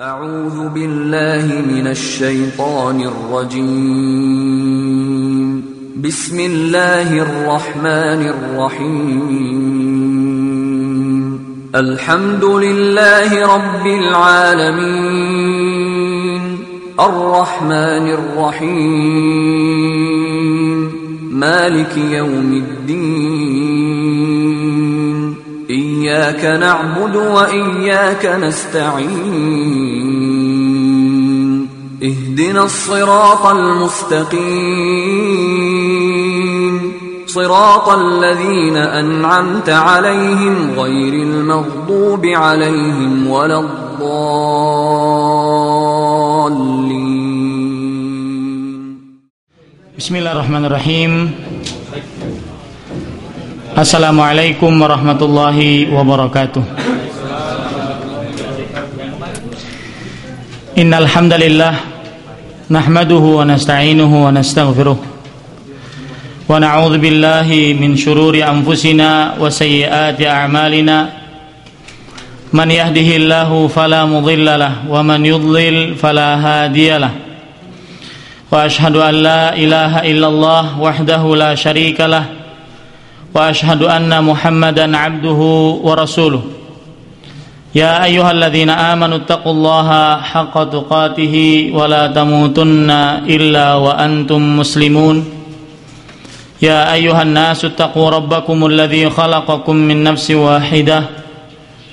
أعوذ بالله من الشيطان الرجيم بسم الله الرحمن الرحيم الحمد لله رب العالمين الرحمن الرحيم مالك يوم الدين إياك نعبد وإياك نستعين اهدنا الصراط المستقيم صراط الذين أنعمت عليهم غير المغضوب عليهم ولا الضالين. Bismillahirrahmanirrahim. Assalamualaikum warahmatullahi wabarakatuh. Innal hamdalillah nahmaduhu wa nasta'inuhu wa nastaghfiruh wa na'udzu billahi min shururi anfusina wa sayyiati a'malina. Man yahdihillahu fala mudilla lahu wa man yudlil fala hadiya lahu. Wa ashhadu an la ilaha illallah wahdahu la syarika lahu wa ashhadu anna Muhammadan abduhu wa rasuluh. Ya ayyuhalladzina amanu taqullaha haqqa tuqatih wa la tamutunna illa wa antum muslimun. Ya ayyuhan nasu taqu rabbakumul ladzi khalaqakum min nafsin wahidah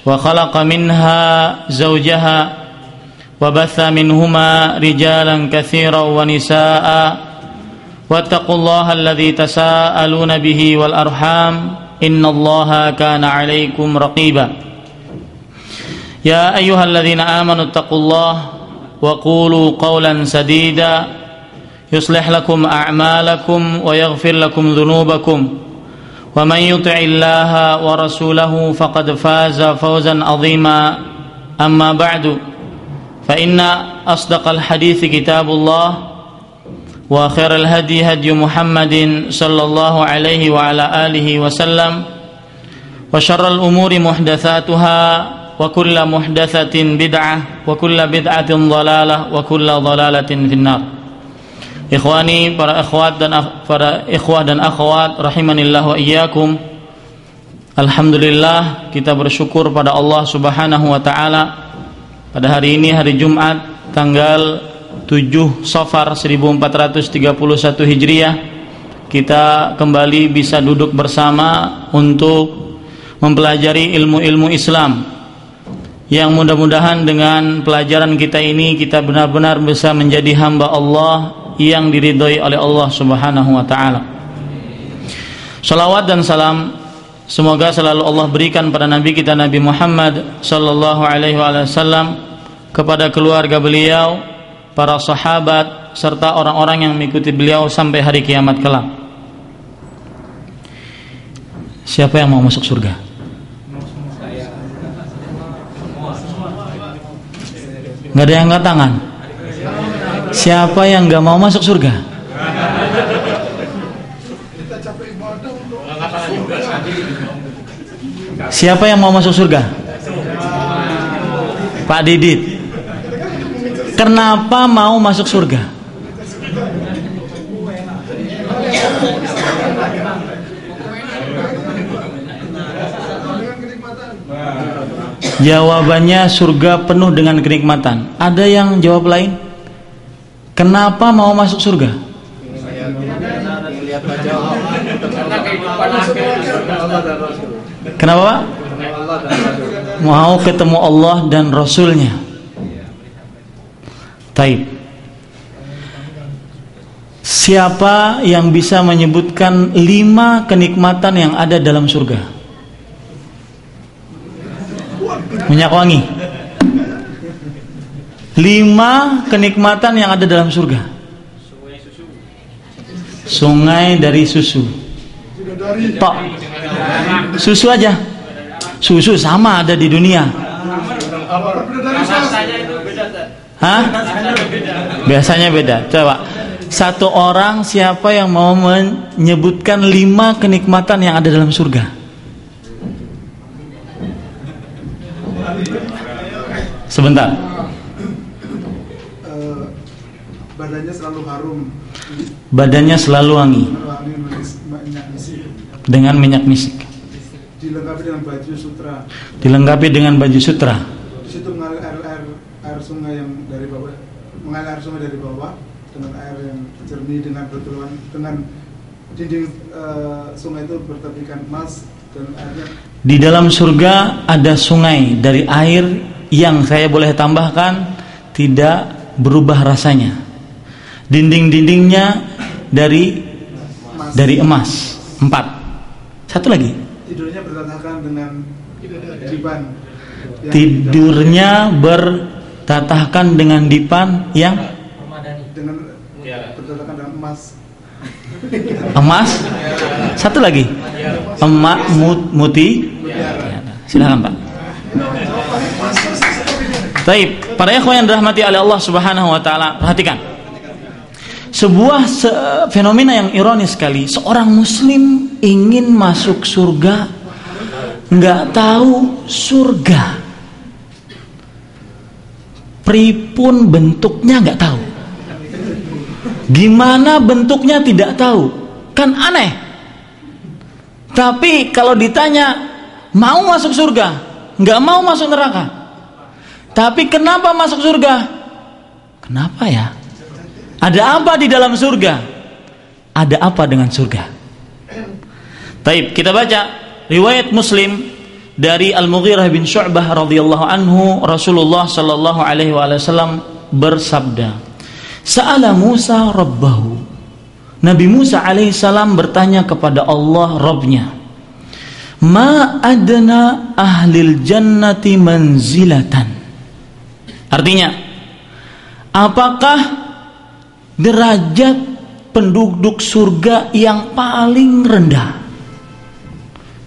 wa khalaqa minha zawjaha wa batha minhuma rijalan katsiran wa nisaa'a wattaqullaha alladzi tasaaluna bihi wal arham innallaha kana 'alaikum raqiba. Ya ayyuhalladzina amanu taqullaha wa qulu qawlan sadida yuslih lakum a'malakum wa yaghfir lakum dhunubakum wa man yuti'illaha wa rasulahu faqad faza fawzan 'azima. Amma ba'du, fa inna asdaqal hadithi kitabullah wa khairal hadi hadi Muhammadin sallallahu alaihi wa ala alihi wasallam wa syarral umuri muhdatsatuha wa kullu muhdatsatin bid'ah wa kullu bid'atin dhalalah wa kullu dhalalatin finnar. Ikhwani, para ikhwat dan akhwat rahimanillah wa iyyakum. Alhamdulillah, kita bersyukur pada Allah Subhanahu wa taala pada hari ini, hari Jumat tanggal 7 Safar 1431 Hijriah, kita kembali bisa duduk bersama untuk mempelajari ilmu-ilmu Islam, yang mudah-mudahan dengan pelajaran kita ini kita benar-benar bisa menjadi hamba Allah yang diridhoi oleh Allah Subhanahu wa taala. Salawat dan salam semoga selalu Allah berikan pada Nabi kita Nabi Muhammad sallallahu alaihi wasallam, kepada keluarga beliau, para sahabat, serta orang-orang yang mengikuti beliau sampai hari kiamat kelak. Siapa yang mau masuk surga? Nggak ada yang angkat tangan. Siapa yang nggak mau masuk surga? Siapa yang mau masuk surga? Pak Didit. Kenapa mau masuk surga? Jawabannya surga penuh dengan kenikmatan. Ada yang jawab lain? Kenapa mau masuk surga? Kenapa, Pak? Mau ketemu Allah dan Rasulnya. Taib. Siapa yang bisa menyebutkan 5 kenikmatan yang ada dalam surga? Minyak wangi. 5 kenikmatan yang ada dalam surga. Sungai dari susu. Tok. Susu aja. Susu sama ada di dunia. Hah? Biasanya beda. Coba, satu orang siapa yang mau menyebutkan 5 kenikmatan yang ada dalam surga? Sebentar. badannya selalu harum. Badannya selalu wangi dengan minyak misik. Dilengkapi dengan baju sutra. Dilengkapi dengan baju sutra. Di situ mengalir air sungai yang dari bawah, mengalir air sungai dari bawah dengan air yang jernih, dengan bertuan, dengan dinding sungai itu bertepikan emas dan airnya. Di dalam surga ada sungai dari air yang saya boleh tambahkan tidak berubah rasanya. Dinding-dindingnya dari emas. 4. Satu lagi. Tidurnya bertatakan dengan dipan. Tidurnya bertatakan dengan dipan yang dengan bertatakan dengan emas. Emas. Satu lagi. Emas muti. Silakan Pak. Baik, para ikhwan yang dirahmati oleh Allah Subhanahu wa taala, perhatikan. Sebuah fenomena yang ironis sekali. Seorang muslim ingin masuk surga, nggak tahu surga pripun bentuknya, nggak tahu. Gimana bentuknya tidak tahu. Kan aneh. Tapi kalau ditanya mau masuk surga, nggak mau masuk neraka. Tapi kenapa masuk surga? Kenapa ya? Ada apa di dalam surga? Ada apa dengan surga? Baik, kita baca riwayat Muslim dari Al-Mughirah bin Syu'bah radhiyallahu anhu. Rasulullah sallallahu alaihi wasallam bersabda, "Sa'ala Musa rabbahu." Nabi Musa alaihissalam bertanya kepada Allah Rabbnya, "Ma adna ahlil jannati manzilatan." Artinya, apakah derajat penduduk surga yang paling rendah?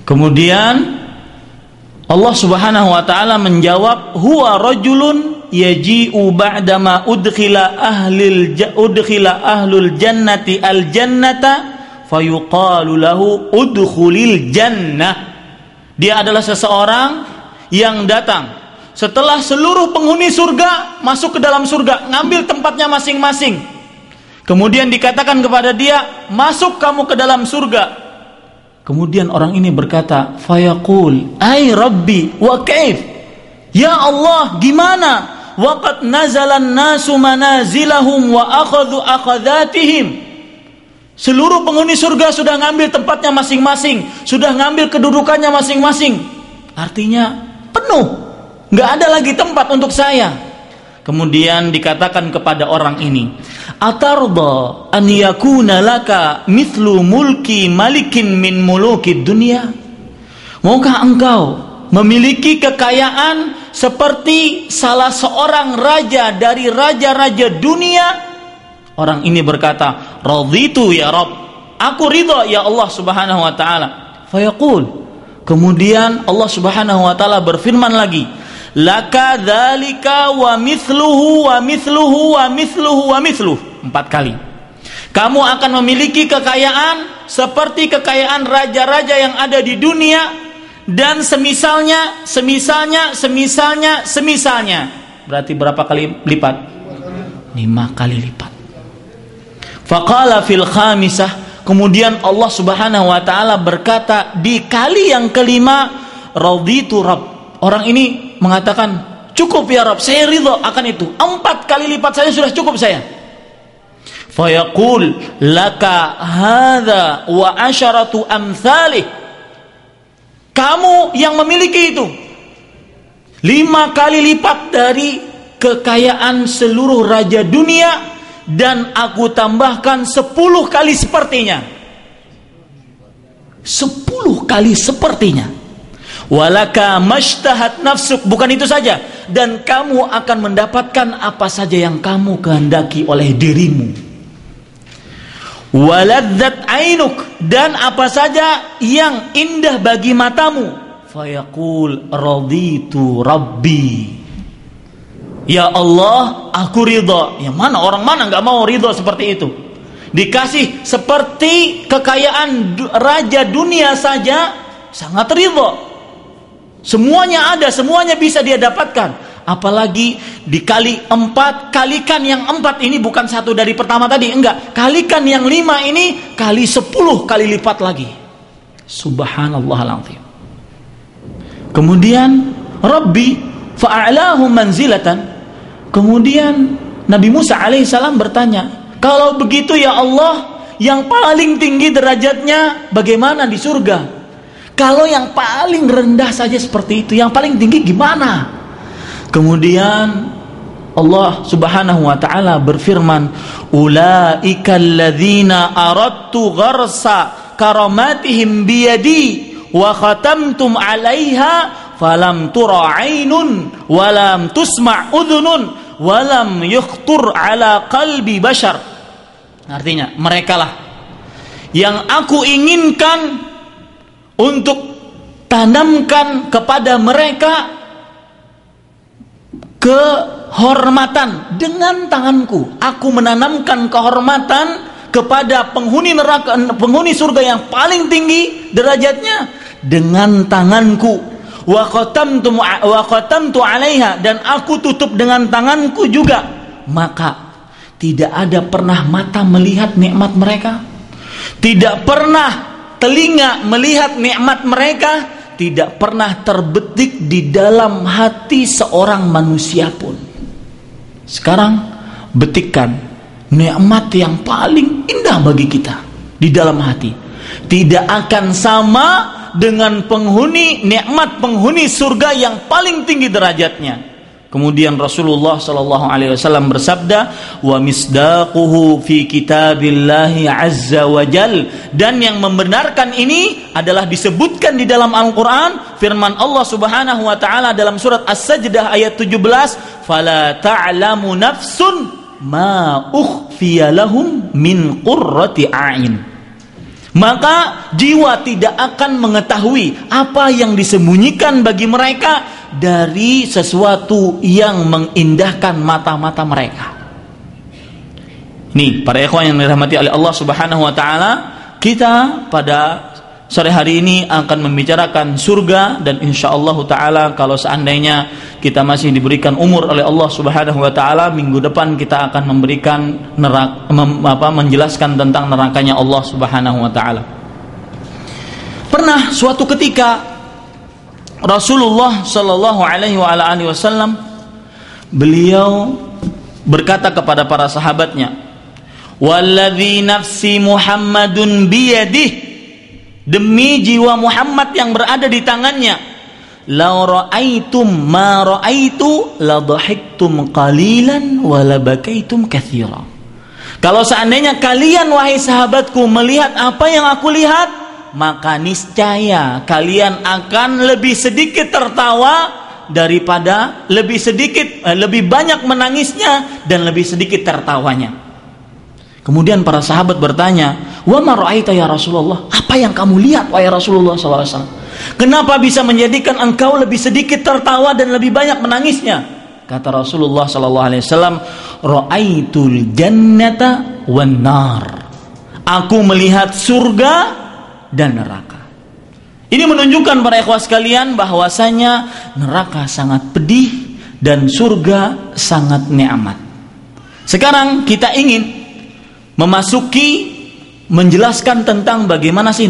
Kemudian Allah Subhanahu wa taala menjawab, "Huwa rajulun yaji'u ba'dama udkhila ahlul jannati al jannata fayuqalu lahu udkhulil jannah." Dia adalah seseorang yang datang setelah seluruh penghuni surga masuk ke dalam surga, ngambil tempatnya masing-masing. Kemudian dikatakan kepada dia, "Masuk kamu ke dalam surga." Kemudian orang ini berkata, "Fayaqul, ay Rabbi, wa kaif?" Ya Allah, gimana? Waqad nazalan nasu manazilahum wa akhadhu akhadhatihim. Seluruh penghuni surga sudah ngambil tempatnya masing-masing, sudah ngambil kedudukannya masing-masing. Artinya penuh, nggak ada lagi tempat untuk saya. Kemudian dikatakan kepada orang ini, "Atarda an yakuna laka mithlu mulki malikin min mulukid dunya?" Maukah engkau memiliki kekayaan seperti salah seorang raja dari raja-raja dunia? Orang ini berkata, "Raditu ya Rabb." Aku ridha ya Allah Subhanahu wa taala. Fayaqul. Kemudian Allah Subhanahu wa taala berfirman lagi, "Laka dzalika wa mithluhu wa mithluhu wa mithluhu wa mithluhu." 4 kali. Kamu akan memiliki kekayaan seperti kekayaan raja-raja yang ada di dunia, dan semisalnya. Berarti berapa kali lipat? 5 kali lipat. Faqala fil khamisah. Kemudian Allah Subhanahu wa taala berkata di kali yang kelima, "Raditu Rabb." Orang ini mengatakan, "Cukup ya Rabb, saya ridha akan itu. 4 kali lipat saja sudah cukup saya." Fayaqul, "Laka hadza wa asharatu amsalih." Kamu yang memiliki itu 5 kali lipat dari kekayaan seluruh raja dunia, dan aku tambahkan 10 kali sepertinya. 10 kali sepertinya. Walaka mashtahat nafsuk. Bukan itu saja, dan kamu akan mendapatkan apa saja yang kamu kehendaki oleh dirimu. Waladzat ainuk, dan apa saja yang indah bagi matamu. Fayaqul, "Raditu Rabbi." Ya Allah, aku ridha. Yang mana orang mana nggak mau ridha seperti itu? Dikasih seperti kekayaan raja dunia saja sangat ridha. Semuanya ada, semuanya bisa dia dapatkan. Apalagi dikali 4, kalikan yang 4 ini bukan 1 dari pertama tadi, enggak. Kalikan yang 5 ini kali 10 kali lipat lagi. Subhanallahal-azim. Kemudian Rabbi fa'alahu manzilatan. Kemudian Nabi Musa alaihissalam bertanya, kalau begitu ya Allah, yang paling tinggi derajatnya bagaimana di surga? Kalau yang paling rendah saja seperti itu, yang paling tinggi gimana? Kemudian Allah Subhanahu wa taala berfirman, ulaika alladzina aradtu gharsa karamatihim biyadi wa khatamtum 'alaiha falam tura 'ainun wa lam tusma' udhunun wa lam yukhtur 'ala qalbi bashar. Artinya, merekalah yang aku inginkan untuk tanamkan kepada mereka kehormatan dengan tanganku. Aku menanamkan kehormatan kepada penghuni neraka, penghuni surga yang paling tinggi derajatnya dengan tanganku. Wa khatamtu 'alaiha, dan aku tutup dengan tanganku juga. Maka tidak ada pernah mata melihat nikmat mereka, tidak pernah telinga melihat nikmat mereka, tidak pernah terbetik di dalam hati seorang manusia pun. Sekarang betikkan nikmat yang paling indah bagi kita di dalam hati. Tidak akan sama dengan nikmat penghuni surga yang paling tinggi derajatnya. Kemudian Rasulullah sallallahu alaihi wasallam bersabda, wa misdaquhu fi kitabillahi azza wa jal, dan yang membenarkan ini adalah disebutkan di dalam Al-Qur'an, firman Allah Subhanahu wa taala dalam surat As-Sajdah ayat 17, fala ta'lamu nafsun ma ukhfiya lahum min qurrati a'in. Maka jiwa tidak akan mengetahui apa yang disembunyikan bagi mereka dari sesuatu yang mengindahkan mata-mata mereka. Nih, para ikhwan yang dirahmati oleh Allah Subhanahu wa taala, kita pada sore hari ini akan membicarakan surga, dan insyaallah taala kalau seandainya kita masih diberikan umur oleh Allah Subhanahu wa taala, minggu depan kita akan memberikan menjelaskan tentang nerakanya Allah Subhanahu wa taala. Pernah suatu ketika Rasulullah sallallahu alaihi wasallam beliau berkata kepada para sahabatnya, "Walladzi nafsi Muhammadun biyadih, demi jiwa Muhammad yang berada di tangannya, la ra'aitum ma ra'aitu la dhahiktum qalilan wa la bakaitum katsira." Kalau seandainya kalian wahai sahabatku melihat apa yang aku lihat, maka niscaya kalian akan lebih sedikit tertawa daripada lebih banyak menangisnya dan lebih sedikit tertawanya. Kemudian para sahabat bertanya, "Wa ma ra'aita ya Rasulullah?" Apa yang kamu lihat wahai Rasulullah SAW? Kenapa bisa menjadikan engkau lebih sedikit tertawa dan lebih banyak menangisnya? Kata Rasulullah SAW, "Ra'aitul jannata wan nar." Aku melihat surga dan neraka. Ini menunjukkan para ikhwah sekalian bahwasanya neraka sangat pedih dan surga sangat nikmat. Sekarang kita ingin menjelaskan tentang bagaimana sih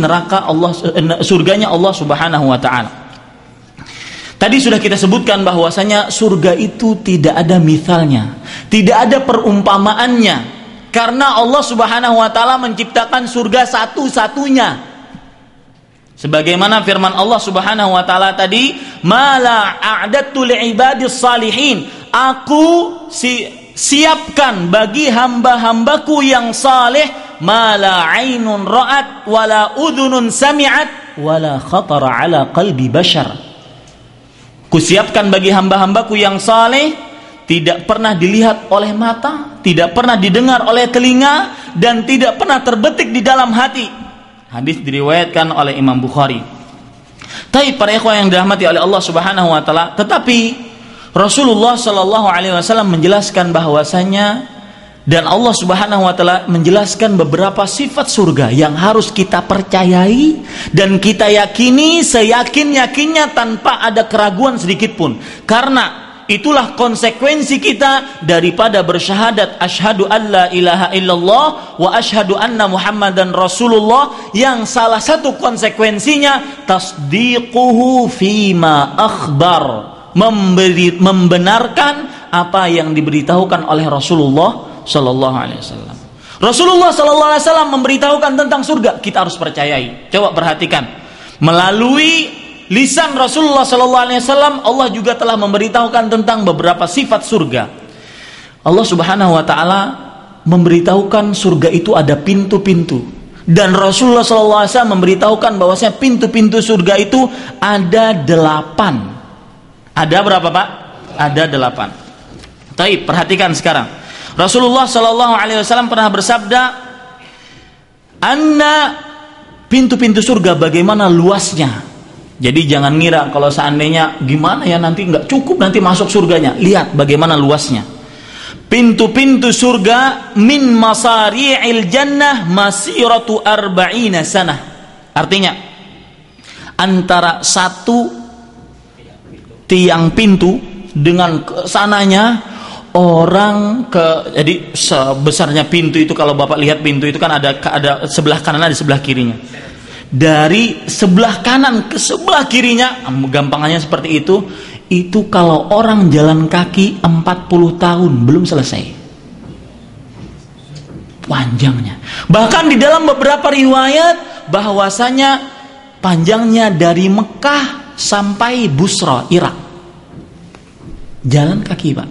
surganya Allah Subhanahu wa taala. Tadi sudah kita sebutkan bahwasanya surga itu tidak ada misalnya, tidak ada perumpamaannya, karena Allah Subhanahu wa taala menciptakan surga satu-satunya. Sebagaimana firman Allah Subhanahu wa taala tadi, "Mala a'dadtu li'ibadis salihin." Aku siapkan bagi hamba-hambaku yang saleh, mala 'ainun ra'at wala udhunun sami'at wala khatara 'ala qalbi bashar. Kusiapkan bagi hamba-hambaku yang saleh, tidak pernah dilihat oleh mata, tidak pernah didengar oleh telinga, dan tidak pernah terbetik di dalam hati. Hadis diriwayatkan oleh Imam Bukhari. Tapi para ikhwan yang dirahmati oleh Allah Subhanahu wa taala, tetapi Rasulullah sallallahu alaihi wasallam menjelaskan bahwasanya, dan Allah Subhanahu wa taala menjelaskan beberapa sifat surga yang harus kita percayai dan kita yakini seyakin-yakinnya tanpa ada keraguan sedikit pun. Karena itulah konsekuensi kita daripada bersyahadat asyhadu alla ilaha illallah wa asyhadu anna muhammadan rasulullah, yang salah satu konsekuensinya tasdiquhu fima akhbar, membenarkan apa yang diberitahukan oleh Rasulullah sallallahu alaihi wasallam. Rasulullah sallallahu alaihi wasallam memberitahukan tentang surga, kita harus percayai. Coba perhatikan, melalui lisan Rasulullah sallallahu alaihi wasallam Allah juga telah memberitahukan tentang beberapa sifat surga. Allah Subhanahu wa taala memberitahukan surga itu ada pintu-pintu, dan Rasulullah sallallahu alaihi wasallam memberitahukan bahwasanya pintu-pintu surga itu ada 8. Ada berapa, Pak? Ada 8. Taib, perhatikan sekarang. Rasulullah sallallahu alaihi wasallam pernah bersabda, "Anna pintu-pintu surga bagaimana luasnya." Jadi jangan ngira kalau seandainya gimana ya nanti nggak cukup nanti masuk surganya. Lihat bagaimana luasnya. Pintu-pintu surga min masari'il jannah masiratu arba'ina sanah. Artinya antara satu tiang pintu dengan kesananya orang jadi sebesarnya pintu itu, kalau Bapak lihat pintu itu kan ada sebelah kanan, ada sebelah kirinya. Dari sebelah kanan ke sebelah kirinya, gampangannya seperti itu kalau orang jalan kaki 40 tahun belum selesai panjangnya. Bahkan di dalam beberapa riwayat bahwasanya panjangnya dari Mekah sampai Busra, Irak. Jalan kaki, Pak,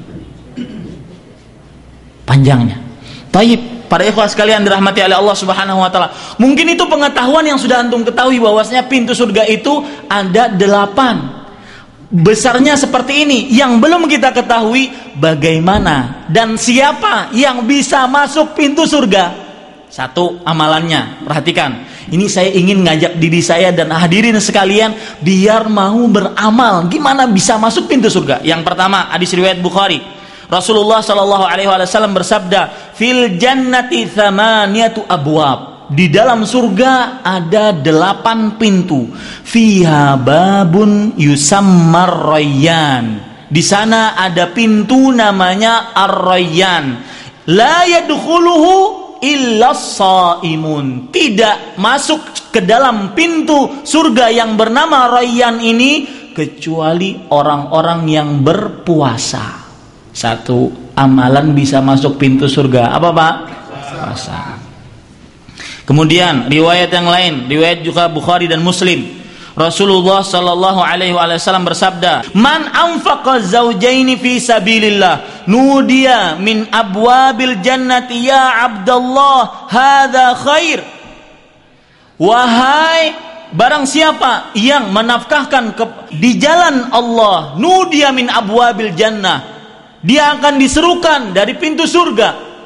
panjangnya. Taib, para ikhwah sekalian dirahmati oleh Allah Subhanahu wa taala. Mungkin itu pengetahuan yang sudah antum ketahui bahwasanya pintu surga itu ada 8. Besarnya seperti ini. Yang belum kita ketahui bagaimana dan siapa yang bisa masuk pintu surga. Satu, amalannya. Perhatikan. Ini saya ingin ngajak diri saya dan hadirin sekalian biar mau beramal. Gimana bisa masuk pintu surga? Yang pertama, hadis riwayat Bukhari. Rasulullah sallallahu alaihi wasallam bersabda, "Fil jannati thamaniyatu abwab." Di dalam surga ada 8 pintu. Fiha babun yusammar rayyan. Di sana ada pintu namanya ar-rayyan. La yadkhuluhu illa shaimun. Tidak masuk ke dalam pintu surga yang bernama rayyan ini kecuali orang-orang yang berpuasa. Satu, amalan bisa masuk pintu surga. Apa, Pak? Puasa. Kemudian riwayat yang lain, riwayat juga Bukhari dan Muslim. Rasulullah sallallahu alaihi wasallam bersabda, "Man anfaqa zawjaini fi sabilillah, nudiya min abwabil jannati ya Abdullah, hadza khair." Wahai barang siapa yang menafkahkan di jalan Allah, nudiya min abwabil jannah, dia akan diserukan dari pintu surga.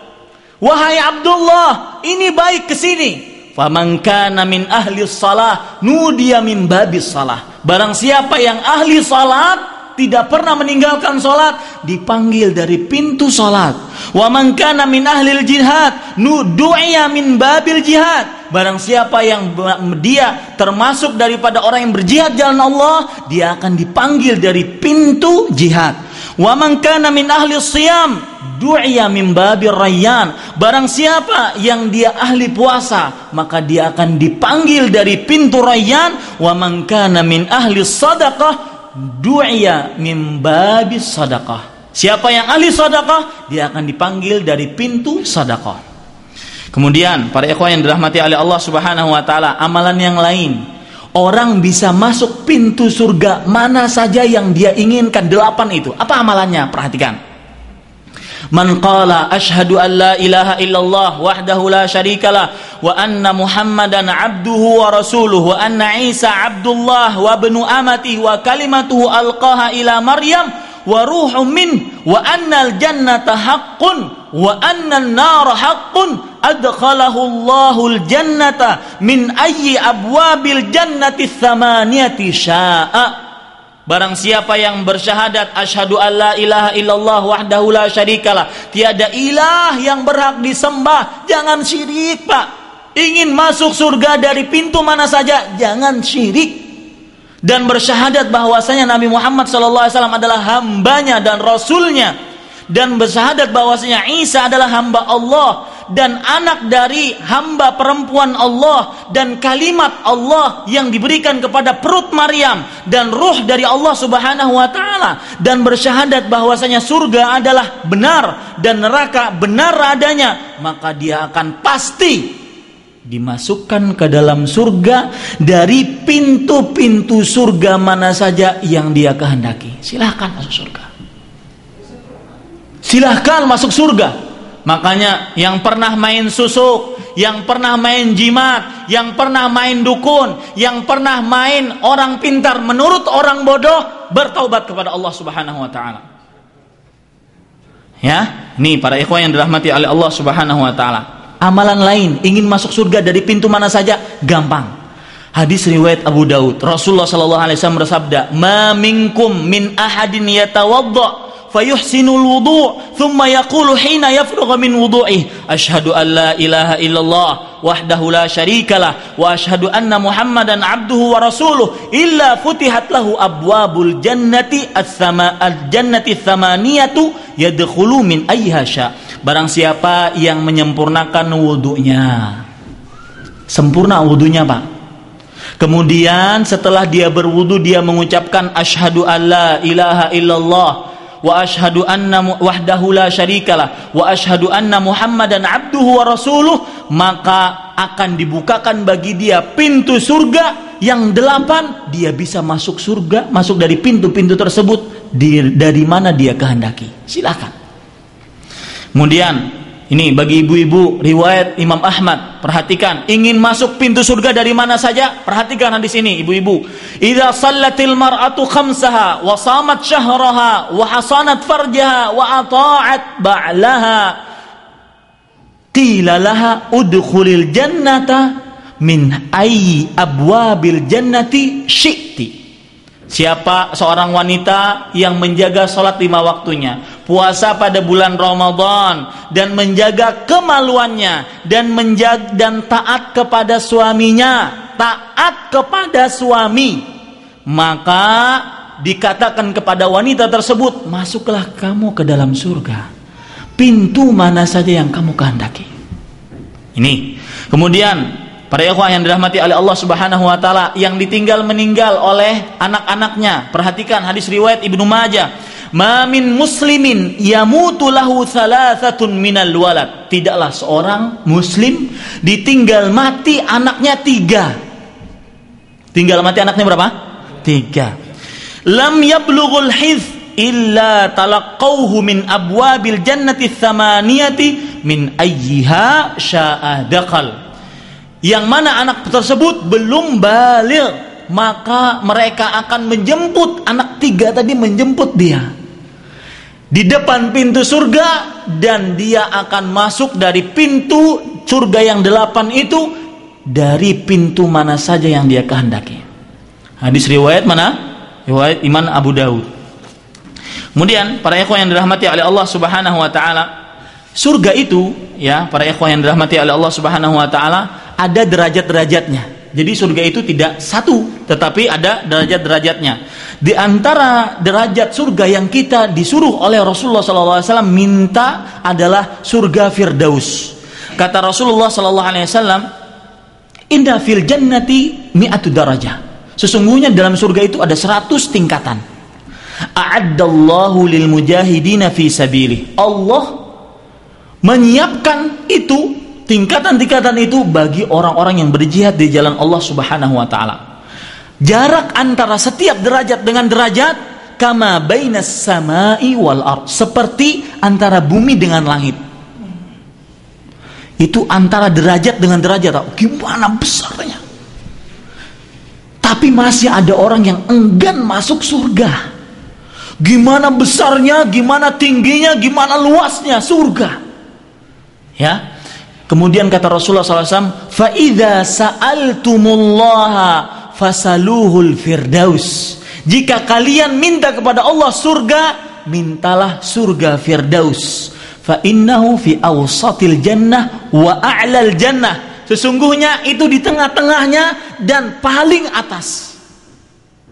Wahai Abdullah, ini baik ke sini. Faman kana min ahli shalah nudiya min babis salah. Barang siapa yang ahli salat, tidak pernah meninggalkan salat, dipanggil dari pintu salat. Wa man kana min ahli jihad nudu'iya min babil jihad. Barang siapa yang dia termasuk daripada orang yang berjihad jalan Allah, dia akan dipanggil dari pintu jihad. Wa man kana min ahli siyam du'iya min babir rayyan. Barang siapa yang dia ahli puasa, maka dia akan dipanggil dari pintu rayyan. Wa man kana min ahli sadaqah du'iya min babis sadaqah. Siapa yang ahli sedekah, dia akan dipanggil dari pintu sedekah. Kemudian para ikhwan yang dirahmati oleh Allah Subhanahu wa taala, amalan yang lain. Orang bisa masuk pintu surga mana saja yang dia inginkan, 8 itu. Apa amalannya? Perhatikan. Man qala asyhadu an la ilaha illallah wahdahu la syarikalah wa anna Muhammadan abduhu wa rasuluhu wa anna Isa abdullah wa ibnu amatihi wa kalimatuhu alqaha ila Maryam wa ruhum min wa annal jannata haqqun wa annal nara haqqun adkhalahu Allahul jannata min ayyi abwabil jannati tsamaniyati syaa. Barang siapa yang bersyahadat asyhadu alla ilaha illallah wahdahu la syarikalah, tiada ilah yang berhak disembah, jangan syirik, Pak. Ingin masuk surga dari pintu mana saja, jangan syirik. dan bersyahadat bahwasanya Nabi Muhammad SAW adalah hambanya dan rasulnya, dan bersyahadat bahwasanya Isa adalah hamba Allah dan anak dari hamba perempuan Allah, dan kalimat Allah yang diberikan kepada perut Maryam, dan ruh dari Allah Subhanahu wa taala, dan bersyahadat bahwasanya surga adalah benar dan neraka benar adanya, maka dia akan pasti dimasukkan ke dalam surga dari pintu-pintu surga mana saja yang dia kehendaki. Silahkan masuk surga. Silahkan masuk surga. Makanya yang pernah main susuk, yang pernah main jimat, yang pernah main dukun, yang pernah main orang pintar menurut orang bodoh, bertaubat kepada Allah Subhanahu wa taala. Ya, nih para ikhwan yang dirahmati oleh Allah Subhanahu wa taala. Amalan lain ingin masuk surga dari pintu mana saja gampang. Hadis riwayat Abu Daud, Rasulullah sallallahu alaihi wasallam bersabda, "Ma minkum min ahadin yatawadda fayuhsinul wudu' thumma yaqulu hina yafrugha min wudu'ihi asyhadu an la ilaha illallah wahdahu la syarikalah wa asyhadu anna Muhammadan abduhu wa rasuluh illa futihat lahu abwabul jannati al-jannati tsamaniyatu yadkhulu min ayyiha sya." Barang siapa yang menyempurnakan wudunya, sempurna wudunya Pak, kemudian setelah dia berwudu dia mengucapkan asyhadu an la ilaha illallah wa asyhadu anna wahdahu la syarikalah wa asyhadu anna Muhammadan abduhu wa rasuluh, maka akan dibukakan bagi dia pintu surga yang 8. Dia bisa masuk surga, masuk dari pintu-pintu tersebut dari mana dia kehendaki. Silakan. Kemudian ini bagi ibu-ibu, riwayat Imam Ahmad, perhatikan, ingin masuk pintu surga dari mana saja, perhatikan hadis ini ibu-ibu. Idza shallatil mar'atu khamsaha wa shamat syahraha wa hasanat farjaha wa ata'at ba'laha qila laha udkhulil jannata min ayyi abwabil jannati syi'ti. Siapa seorang wanita yang menjaga salat 5 waktunya, puasa pada bulan Ramadan, dan menjaga kemaluannya, dan taat kepada suaminya, maka dikatakan kepada wanita tersebut, masuklah kamu ke dalam surga, pintu mana saja yang kamu kehendaki. Ini kemudian para ikhwah yang dirahmati oleh Allah Subhanahu wa taala, yang ditinggal meninggal oleh anak-anaknya, perhatikan hadis riwayat Ibnu Majah, "Ma min muslimin yamutu lahu thalathatun minal walad." Tidaklah seorang muslim ditinggal mati anaknya 3. Tinggal mati anaknya berapa? 3. Lam yablughul hizb illa talaqawhu min abwabil jannati tsamaniyati min ayyiha sya'a dakhal. Yang mana anak tersebut belum baligh, maka mereka akan menjemput anak 3 tadi, menjemput dia di depan pintu surga, dan dia akan masuk dari pintu surga yang 8 itu dari pintu mana saja yang dia kehendaki. Hadis riwayat mana? Riwayat Imam Abu Daud. Kemudian para ikhwan yang dirahmati oleh Allah Subhanahu wa taala, surga itu ya, para ikhwan yang dirahmati oleh Allah Subhanahu wa taala, ada derajat-derajatnya. Jadi surga itu tidak satu, tetapi ada derajat-derajatnya. Di antara derajat surga yang kita disuruh oleh Rasulullah SAW minta adalah surga Firdaus. Kata Rasulullah SAW, "Inna fil jannati mi'atu darajah." Sesungguhnya dalam surga itu ada 100 tingkatan. A'addallahu lil mujahidina fi sabilih. Allah menyiapkan itu, tingkatan-tingkatan itu bagi orang-orang yang berjihad di jalan Allah Subhanahu wa taala. Jarak antara setiap derajat dengan derajat kama bainas samai wal ard, seperti antara bumi dengan langit. Itu antara derajat dengan derajat, gimana besarnya. Tapi masih ada orang yang enggan masuk surga. Gimana besarnya, gimana tingginya, gimana luasnya surga. Ya. Kemudian kata Rasulullah SAW, "Fa'idha sa'altumullaha fasaluhul firdaus." Jika kalian minta kepada Allah surga, mintalah surga Firdaus. Fa'innahu fi awsatil jannah wa a'lal jannah. Sesungguhnya itu di tengah-tengahnya dan paling atas.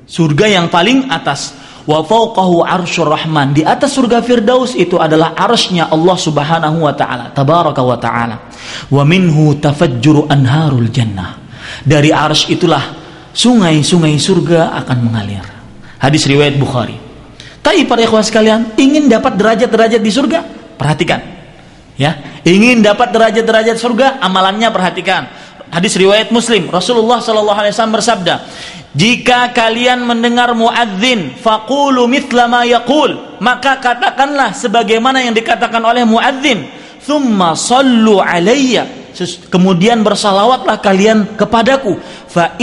Surga yang paling atas. Wa fawqahu arsyur rahman. Di atas surga Firdaus itu adalah arsy-Nya Allah Subhanahu wa taala, tabaraka wa taala. Wa minhu tafajjuru anharul jannah. Dari arsy itulah sungai-sungai surga akan mengalir. Hadis riwayat Bukhari. Tapi para ikhwan sekalian, ingin dapat derajat-derajat di surga? Perhatikan. Ya, ingin dapat derajat-derajat surga, amalannya perhatikan. Hadis riwayat Muslim, Rasulullah sallallahu alaihi wasallam bersabda, "Jika kalian mendengar muadzin, faqulu mithla ma yaqul," maka katakanlah sebagaimana yang dikatakan oleh muadzin. "Tsumma shallu alayya," kemudian bersalawatlah kalian kepadaku. Fa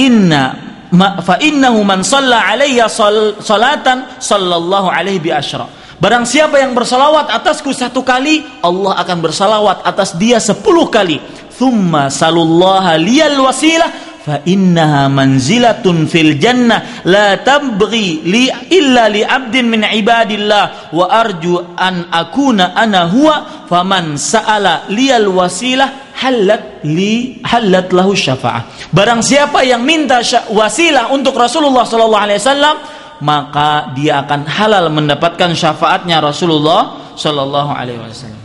innahu man shalla alayya salatan sallallahu alaihi bi asyra. Barang siapa yang bersalawat atasku 1 kali, Allah akan bersalawat atas dia 10 kali. Thumma salullaha liyal wasilah fa innaha manzilatun fil jannah la tabghi li illa li abdin min ibadillah wa arju an akuna ana huwa faman sa'ala liyal wasilah halat lahu syafa'ah. Barang siapa yang minta wasilah untuk Rasulullah sallallahu alaihi wasallam, maka dia akan halal mendapatkan syafaatnya Rasulullah sallallahu alaihi wasallam.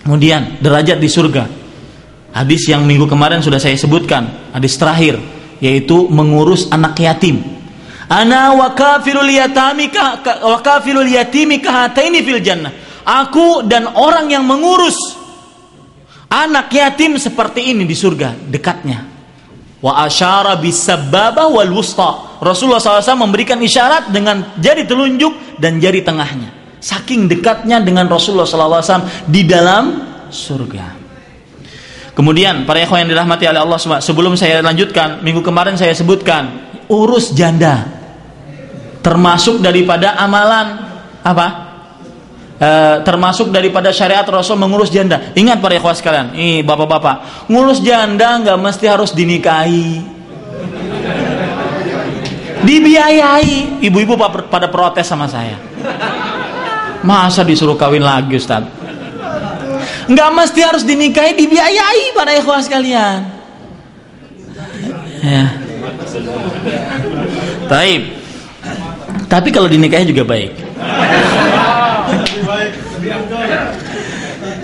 Kemudian derajat di surga. Hadis yang minggu kemarin sudah saya sebutkan, hadis terakhir, yaitu mengurus anak yatim. Ana wa kafilul yatimi kahataini fil jannah. Aku dan orang yang mengurus anak yatim seperti ini di surga, dekatnya. Wa asyara bis-sababah wal wusta. Rasulullah SAW memberikan isyarat dengan jari telunjuk dan jari tengahnya. Saking dekatnya dengan Rasulullah SAW di dalam surga. Kemudian para ikhwan yang dirahmati oleh Allah SWT, sebelum saya lanjutkan, minggu kemarin saya sebutkan urus janda, termasuk daripada amalan apa? Termasuk daripada syariat Rasul mengurus janda. Ingat para ikhwan sekalian, ini bapak-bapak, ngurus janda nggak mesti harus dinikahi, dibiayai. Ibu-ibu pada protes sama saya, masa disuruh kawin lagi Ustaz? Nggak mesti harus dinikahi, dibiayai para ikhwan sekalian. Ya. Baik. Tapi kalau dinikahi juga baik.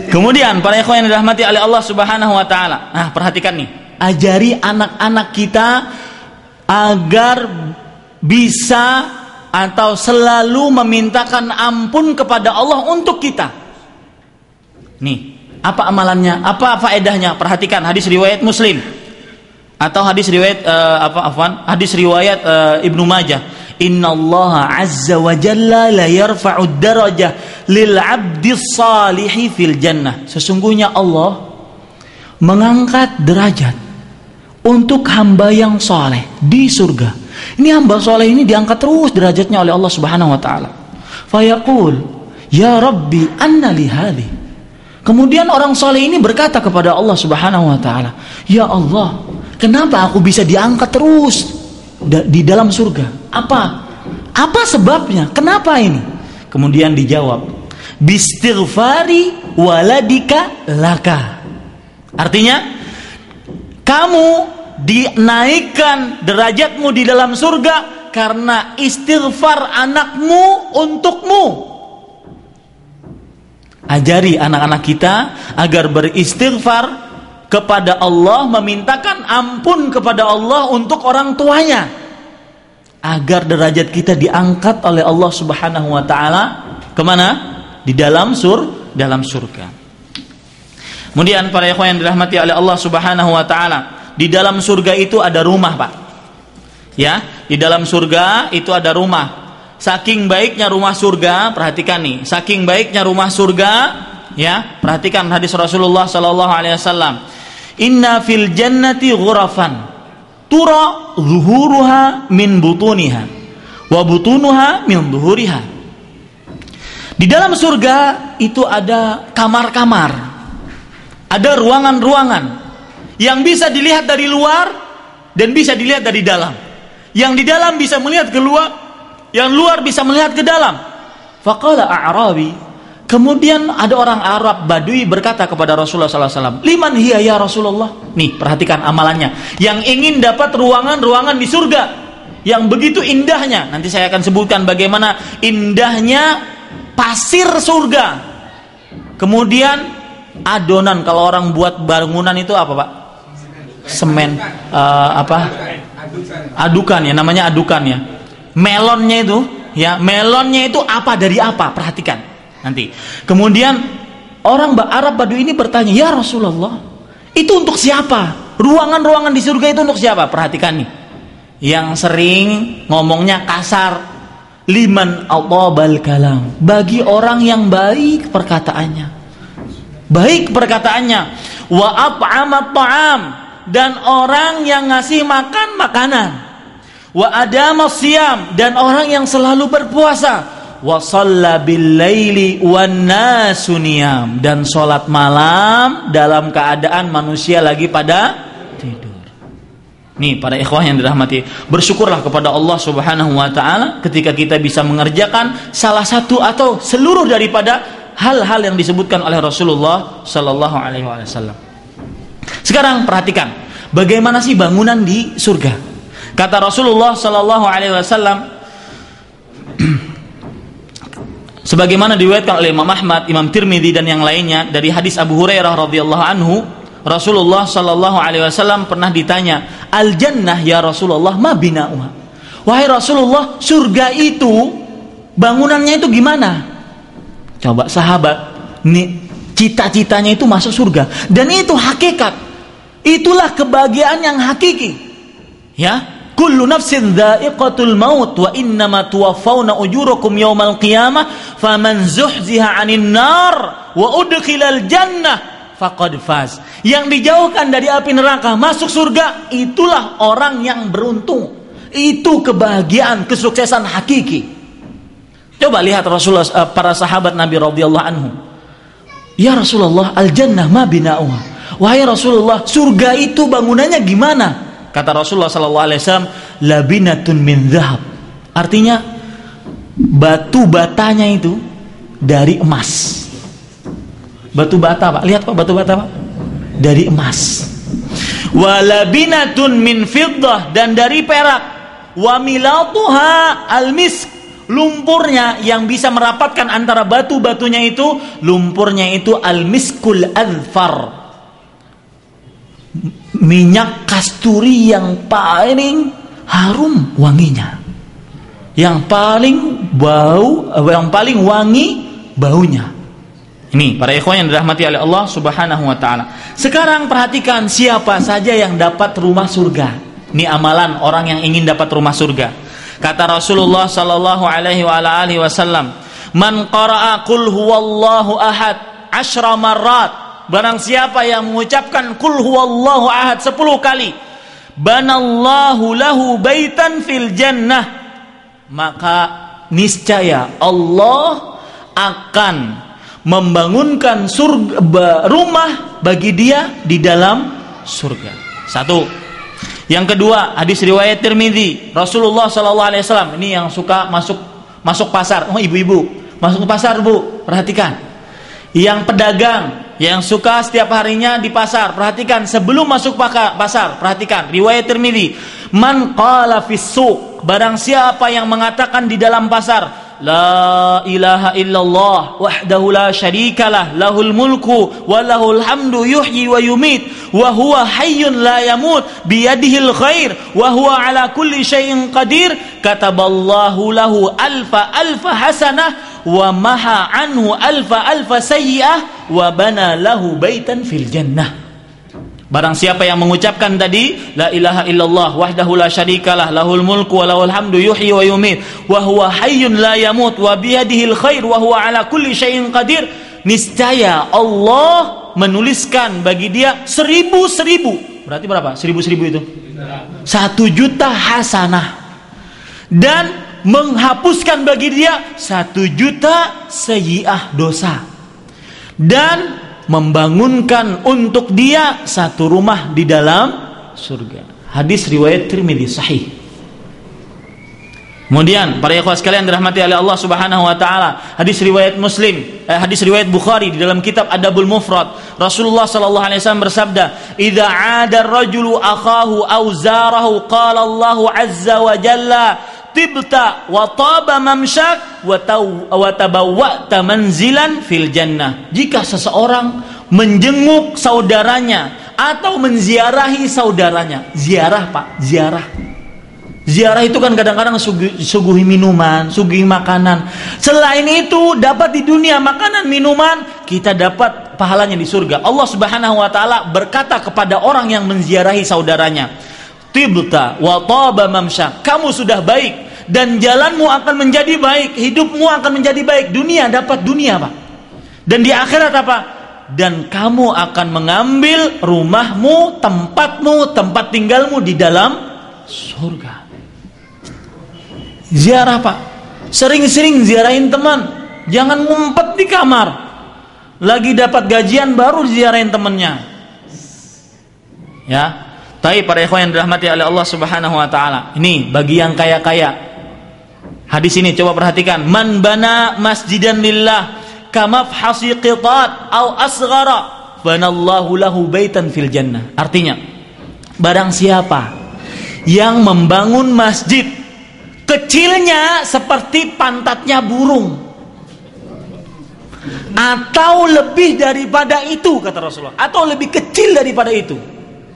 Kemudian para ikhwan yang dirahmati oleh Allah Subhanahu wa taala. Nah, perhatikan nih. Ajari anak-anak kita agar bisa atau selalu memintakan ampun kepada Allah untuk kita. Nih, apa amalannya? Apa faedahnya? Perhatikan hadis riwayat Muslim atau hadis riwayat hadis riwayat Ibnu Majah. Innallaha azza wa jalla la yarfa'ud darajah lil 'abdis salihi fil jannah. Sesungguhnya Allah mengangkat derajat untuk hamba yang saleh di surga. Ini hamba saleh ini diangkat terus derajatnya oleh Allah Subhanahu wa taala. Fayaqul, "Ya Rabbi, anna li hadhi." Kemudian orang saleh ini berkata kepada Allah Subhanahu wa taala, "Ya Allah, kenapa aku bisa diangkat terus di dalam surga? Apa sebabnya? Kenapa ini?" Kemudian dijawab, "Bistighfari waladika laka." Artinya, kamu dinaikkan derajatmu di dalam surga karena istighfar anakmu untukmu. Ajari anak-anak kita agar beristighfar kepada Allah, memintakan ampun kepada Allah untuk orang tuanya, agar derajat kita diangkat oleh Allah Subhanahu wa taala kemana? Di dalam surga. Kemudian para ikhwan yang dirahmati oleh Allah Subhanahu wa taala, di dalam surga itu ada rumah, Pak. Ya, di dalam surga itu ada rumah. Saking baiknya rumah surga, perhatikan nih, saking baiknya rumah surga, ya, perhatikan hadis Rasulullah sallallahu alaihi wasallam. Inna fil jannati ghurafan tura zuhuruha min butuniha wa butunuha min zuhuriha. Di dalam surga itu ada kamar-kamar, ada ruangan-ruangan yang bisa dilihat dari luar dan bisa dilihat dari dalam. Yang di dalam bisa melihat keluar, yang luar bisa melihat ke dalam. Faqala a'rabi, kemudian ada orang Arab Badui berkata kepada Rasulullah SAW, "Liman hiya ya Rasulullah?" Nih, perhatikan amalannya. Yang ingin dapat ruangan-ruangan di surga, yang begitu indahnya. Nanti saya akan sebutkan bagaimana indahnya pasir surga. Kemudian adonan, kalau orang buat bangunan itu apa Pak? Semen, adukan ya, namanya adukan ya. Melonnya itu ya, melonnya itu apa dari apa? Perhatikan nanti. Kemudian orang Arab Badui ini bertanya, ya Rasulullah, itu untuk siapa? Ruangan-ruangan di surga itu untuk siapa? Perhatikan nih. Yang sering ngomongnya kasar, liman athabal kalam, bagi orang yang baik perkataannya, wa at'amat ta'am, dan orang yang ngasih makan makanan, wa adamas siyam, dan orang yang selalu berpuasa, wa shalla bil laili wan nasu niyam, dan sholat malam dalam keadaan manusia lagi pada tidur. Nih para ikhwah yang dirahmati, bersyukurlah kepada Allah Subhanahu wa taala ketika kita bisa mengerjakan salah satu atau seluruh daripada hal-hal yang disebutkan oleh Rasulullah sallallahu alaihi wasallam. Sekarang perhatikan bagaimana sih bangunan di surga. Kata Rasulullah sallallahu alaihi wasallam sebagaimana diriwayatkan oleh Imam Ahmad, Imam Tirmidzi dan yang lainnya dari hadis Abu Hurairah radhiyallahu anhu, Rasulullah sallallahu alaihi wasallam pernah ditanya, "Al jannah ya Rasulullah, ma bina'uha?" Wahai Rasulullah, surga itu bangunannya itu gimana? Coba sahabat, nih cita-citanya itu masuk surga, dan itu hakikat. Itulah kebahagiaan yang hakiki. Ya, kullu nafsin dha'iqatul maut wa innama tuwaffawna ujurakum yaumal qiyamah faman zuhziha 'anil nar wa udkhilal jannah faqad faz. Yang dijauhkan dari api neraka masuk surga, itulah orang yang beruntung. Itu kebahagiaan, kesuksesan hakiki. Coba lihat Rasulullah, para sahabat Nabi radhiyallahu anhu. Ya Rasulullah, al jannah ma bina'uha. Wahai Rasulullah, surga itu bangunannya gimana? Kata Rasulullah sallallahu alaihi wasallam, labinatun min dzahab. Artinya batu batanya itu dari emas. Batu bata, Pak. Lihat Pak, batu bata, Pak. Dari emas. Wa labinatun min fiddah, dan dari perak. Wa milatuha al-misk. Lumpurnya yang bisa merapatkan antara batu-batunya itu, lumpurnya itu al-miskul adfar. Minyak kasturi yang paling harum wanginya. Yang paling wangi baunya. Ini para ikhwan yang dirahmati oleh Allah Subhanahu wa taala. Sekarang perhatikan siapa saja yang dapat rumah surga. Ini amalan orang yang ingin dapat rumah surga. Kata Rasulullah sallallahu alaihi wasallam, "Man qara'a qul huwallahu ahad 10 marrat." Barang siapa yang mengucapkan qul huwallahu ahad 10 kali, banallahu lahu baitan fil jannah, maka niscaya Allah akan membangunkan rumah bagi dia di dalam surga. Satu. Yang kedua, hadis riwayat Tirmidzi, Rasulullah sallallahu alaihi wasallam, ini yang suka masuk pasar. Oh, ibu-ibu, masuk ke pasar, Bu. Perhatikan. Yang pedagang yang suka setiap harinya di pasar, perhatikan sebelum masuk pasar, perhatikan riwayat Tirmidzi, man qala fis suq, barang siapa yang mengatakan di dalam pasar, la ilaha illallah wahdahu la syarikalah lahul mulku wa lahul hamdu yuhyi wa yumit wa huwa hayyun la yamut biyadihil khair wa huwa ala kulli syai'in qadir, kataballahu lahu alfa hasanah wa maha anhu alfa sayyi'ah wa bana lahu baitan fil jannah. Barang siapa yang mengucapkan tadi la ilaha illallah wahdahu la syarikalah lahul mulku wa lahul hamdu yuhyi wa yumit wa huwa hayyun la yamut wa biyadihil khair wa huwa ala kulli syai'in qadir, niscaya Allah menuliskan bagi dia 1000. Berarti berapa? 1000 itu 1.000.000 hasanah, dan menghapuskan bagi dia 1.000.000 sayyi'ah dosa, dan membangunkan untuk dia satu rumah di dalam surga. Hadis riwayat Tirmidzi sahih. Kemudian para ikhwah sekalian dirahmati oleh Allah Subhanahu wa taala, hadis riwayat Muslim, hadis riwayat Bukhari di dalam kitab Adabul Mufrad, Rasulullah sallallahu alaihi wasallam bersabda, "Idza 'ada ar-rajulu akhahu aw zarahu qala Allahu 'azza wa jalla, tibta wa taba mamsyak wa tabawwa'ta manzilan fil jannah." Jika seseorang menjenguk saudaranya atau menziarahi saudaranya, ziarah Pak, ziarah. Ziarah itu kan kadang-kadang suguhi minuman, suguhi makanan. Selain itu dapat di dunia makanan, minuman, kita dapat pahalanya di surga. Allah Subhanahu wa taala berkata kepada orang yang menziarahi saudaranya, "Tibta wa taba mamsyak." Kamu sudah baik dan jalanmu akan menjadi baik, hidupmu akan menjadi baik. Dunia dapat dunia, Pak. Dan di akhirat apa? Dan kamu akan mengambil rumahmu, tempatmu, tempat tinggalmu di dalam surga. Ziarah Pak, sering-sering ziarahin teman, jangan ngumpet di kamar. Lagi dapat gajian baru ziarahin temannya. Ya, tapi para ikhwan yang dirahmati oleh Allah Subhanahu wa taala. Ini bagi yang kaya-kaya. Hadis ini coba perhatikan, man bana masjidan lillah kamafhasi qitat au asghara banallahu lahu baitan fil jannah. Artinya, barang siapa yang membangun masjid kecilnya seperti pantatnya burung atau lebih daripada itu, kata Rasulullah, atau lebih kecil daripada itu.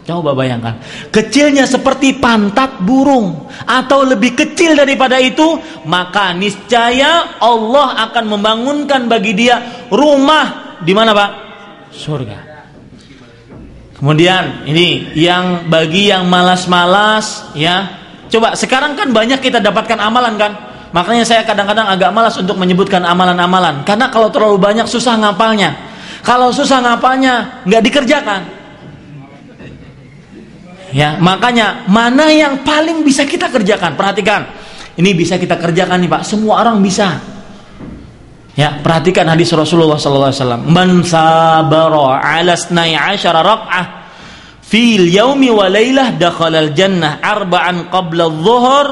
Coba bayangkan, kecilnya seperti pantat burung atau lebih kecil daripada itu, maka niscaya Allah akan membangunkan bagi dia rumah di mana Pak? Surga. Kemudian ini yang bagi yang malas-malas, ya. Coba sekarang kan banyak kita dapatkan amalan kan. Makanya saya kadang-kadang agak malas untuk menyebutkan amalan-amalan, karena kalau terlalu banyak susah ngapalnya. Kalau susah ngapalnya nggak dikerjakan. Ya, makanya mana yang paling bisa kita kerjakan? Perhatikan. Ini bisa kita kerjakan nih Pak, semua orang bisa. Ya, perhatikan hadis Rasulullah sallallahu alaihi wasallam. Man sabara 'ala 12 rak'ah fil yaumi wa lailah dakhalal jannah arba'an qabla adh-dhuhr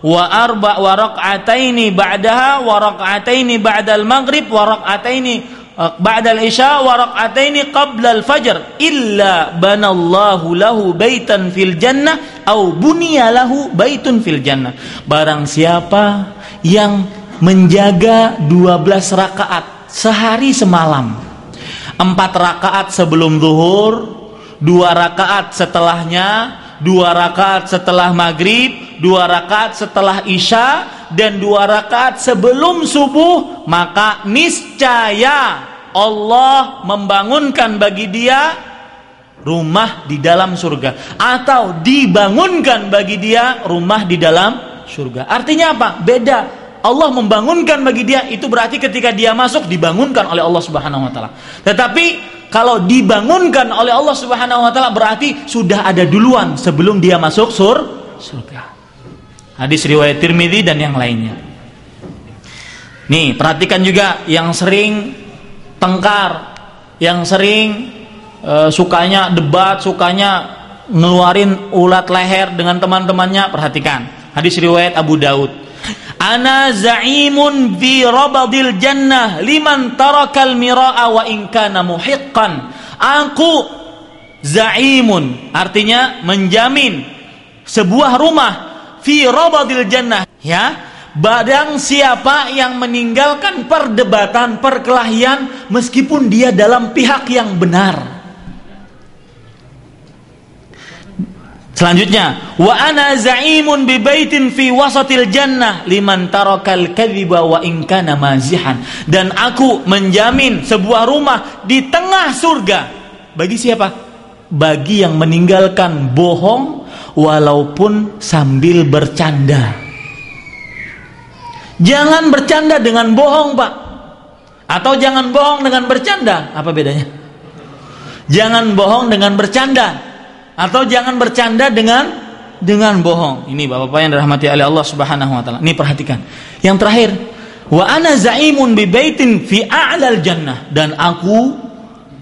wa rak'ataini ba'daha wa rak'ataini ba'dal maghrib wa rak'ataini ba'dal isya wa rak'ataini qabla al-fajr illa banallahu lahu baitan fil jannah au buniya lahu baitun fil jannah. Barang siapa yang menjaga 12 rakaat sehari semalam, 4 rakaat sebelum zuhur, 2 rakaat setelahnya, 2 rakaat setelah maghrib, 2 rakaat setelah isya, dan 2 rakaat sebelum subuh, maka niscaya Allah membangunkan bagi dia rumah di dalam surga, atau dibangunkan bagi dia rumah di dalam surga. Artinya apa? Beda. Allah membangunkan bagi dia itu berarti ketika dia masuk dibangunkan oleh Allah Subhanahu wa taala. Tetapi kalau dibangunkan oleh Allah Subhanahu wa taala berarti sudah ada duluan sebelum dia masuk surga. Hadis riwayat Tirmidzi dan yang lainnya. Nih, perhatikan juga yang sering tengkar, yang sering sukanya debat, sukanya ngeluarin ulat leher dengan teman-temannya, perhatikan. Hadis riwayat Abu Daud. Ana za'imun fi rabadil jannah liman tarakal mira'a wa in kana muhiqqan. Aku za'imun, artinya menjamin sebuah rumah fi rabadil jannah, ya. Barang siapa yang meninggalkan perdebatan, perkelahian meskipun dia dalam pihak yang benar. Selanjutnya, wa ana za'imun bi baitin fi wasatil jannah liman tarakal kadhiba wa in kana mazihan. Dan aku menjamin sebuah rumah di tengah surga bagi siapa? Bagi yang meninggalkan bohong walaupun sambil bercanda. Jangan bercanda dengan bohong, Pak. Atau jangan bohong dengan bercanda. Apa bedanya? Jangan bohong dengan bercanda. Atau jangan bercanda dengan bohong. Ini Bapak-bapak yang dirahmati oleh Allah Subhanahu wa taala. Ini perhatikan. Yang terakhir, wa ana za'imun bi baitin fi a'lal jannah, dan aku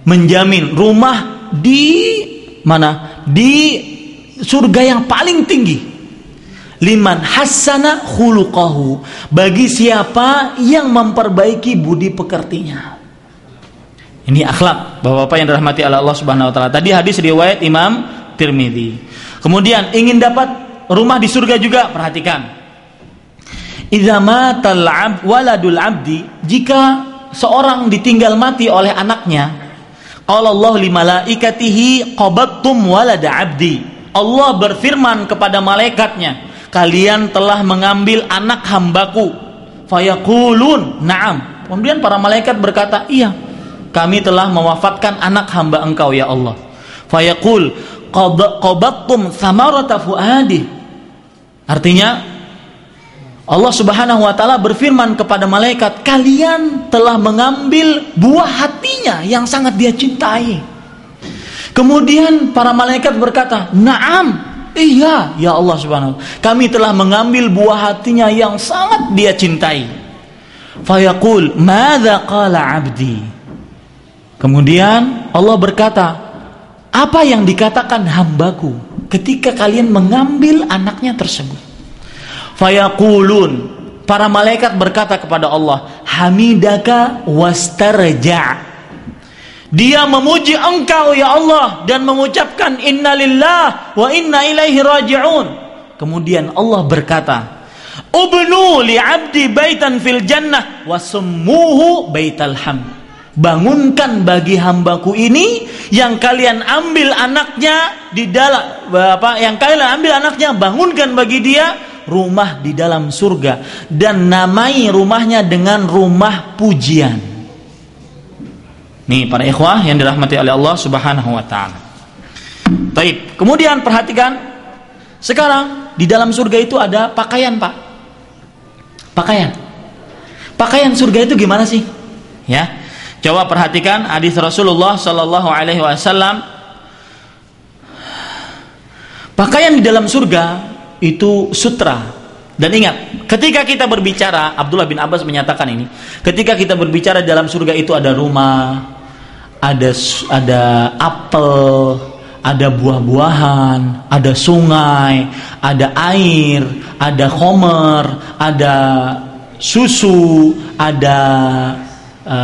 menjamin rumah di mana? Di surga yang paling tinggi. liman hassana khuluqahu, bagi siapa yang memperbaiki budi pekertinya. Ini akhlak Bapak-bapak yang dirahmati oleh Allah Subhanahu wa taala. Tadi hadis riwayat Imam Tirmidzi. Kemudian ingin dapat rumah di surga juga, perhatikan. Idza matal waladul abdi, jika seorang ditinggal mati oleh anaknya, qala Allah li malaikatihi qabattum walada abdi. Allah berfirman kepada malaikatnya, kalian telah mengambil anak hambaku. Fayaqulun na'am. Kemudian para malaikat berkata, iya, kami telah mewafatkan anak hamba engkau ya Allah. Fayaqul qabattum thamarata fuadi. Artinya Allah Subhanahu wa taala berfirman kepada malaikat, kalian telah mengambil buah hatinya yang sangat dia cintai. Kemudian para malaikat berkata, na'am, iya ya Allah Subhanahu wa taala, kami telah mengambil buah hatinya yang sangat dia cintai. Fayaqul madza qala abdi. Kemudian Allah berkata, apa yang dikatakan hambaku ketika kalian mengambil anaknya tersebut? Fayaqulun, para malaikat berkata kepada Allah, hamidaka wastarja'. Dia memuji engkau ya Allah dan mengucapkan innalillah wa inna ilaihi raji'un. Kemudian Allah berkata, ubnu li 'abdi baitan fil jannah wa summuhu baital hamd. Bangunkan bagi hambaku ini yang kalian ambil anaknya di dalam yang kalian ambil anaknya, bangunkan bagi dia rumah di dalam surga dan namai rumahnya dengan rumah pujian. Nih para ikhwah yang dirahmati oleh Allah Subhanahu wa taala. Baik, kemudian perhatikan, sekarang di dalam surga itu ada pakaian, Pak. Pakaian surga itu gimana sih? Ya. Coba perhatikan hadis Rasulullah sallallahu alaihi wasallam. Pakaian di dalam surga itu sutra. Dan ingat, ketika kita berbicara, Abdullah bin Abbas menyatakan ini, ketika kita berbicara dalam surga itu ada rumah, ada apel, ada buah-buahan, ada sungai, ada air, ada khamar, ada susu, ada